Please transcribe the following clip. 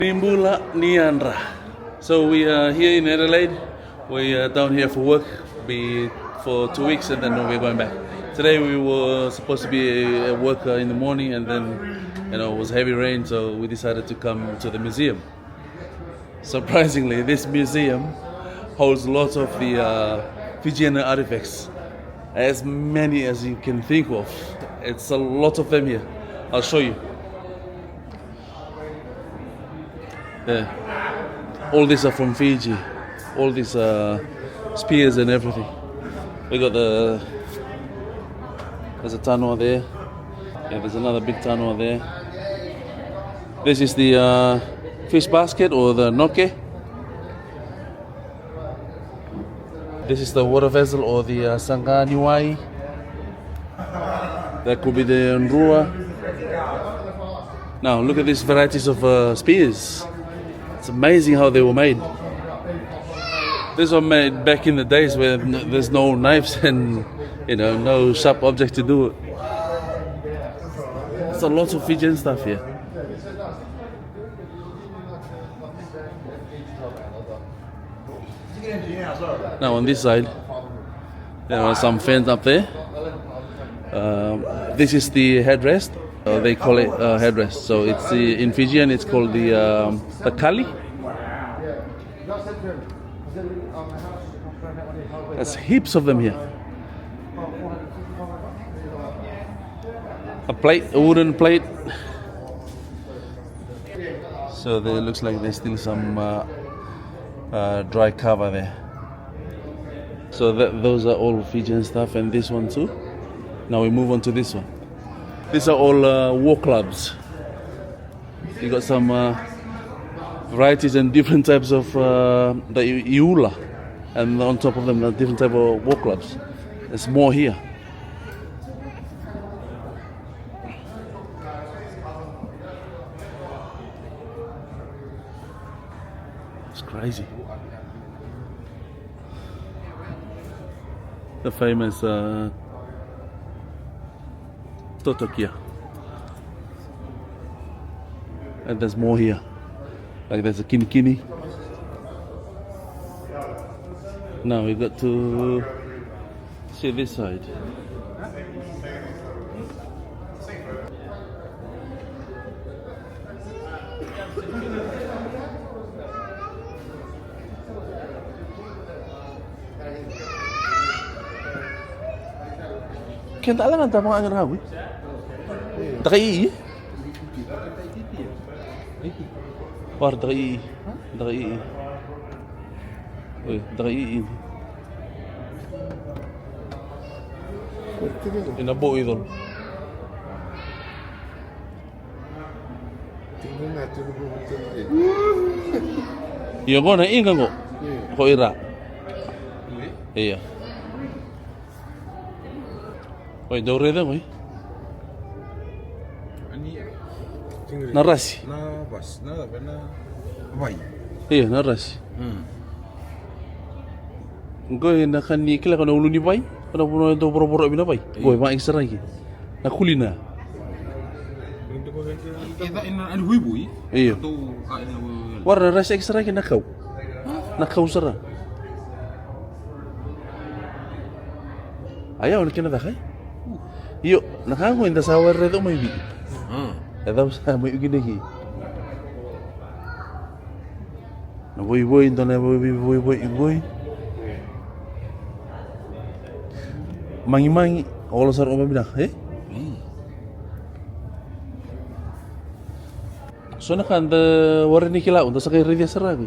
Rimbula Niandra. So we are here in Adelaide. We are down here for work, be for 2 weeks, and then we're going back. Today we were supposed to be at work in the morning, and then it was heavy rain, so we decided to come to the museum. Surprisingly, this museum holds lots of the Fijian artifacts, as many as you can think of. It's a lot of them here. I'll show you. Yeah. All these are from Fiji. All these spears and everything. We got there's a tanoa there. Yeah, there's another big tanoa there. This is the fish basket or the noke. This is the water vessel or the sanganiwai. That could be the nrua. Now look at these varieties of spears. It's amazing how they were made. These were made back in the days where there's no knives and no sharp object to do it. There's a lot of Fijian stuff here. Now on this side, there are some fans up there. This is the headrest. They call it headrest. So it's in Fijian. It's called the kali. There's heaps of them here. A wooden plate. So there looks like there's still some dry cover there. So those are all Fijian stuff, and this one too. Now we move on to this one. These are all war clubs. You got some varieties and different types of the iula, and on top of them, are different type of war clubs. There's more here. It's crazy. The famous Totokia. And there's more here. Like there's a kinikini. Now we got to see this side. Kaya lang ang tapang ang rawi. Dakai. Par dakai. Dakai. Oi, dakai. Inabo idol. Iyo ko na ingan ko. Ko ira. Iya. Oi, dore da oi. Narasi. Na bas, na vai. Iya, narasi. Goy na kanikila kana ulu ni bai. Kana puno do boro-boro bina bai. Goy ma extra lagi. Na kulina. Kita ina anu hui. Iya. Warna rasa extra lagi nakau. Nakau sara. Ayaw na kina dakai. Iyo, nakago inda sa war redo may bi. Eda sa may ginagi. Na boy inda na boy. Mangi all sar o mabina, So nakanda war ni kila unda sa kay redia sara.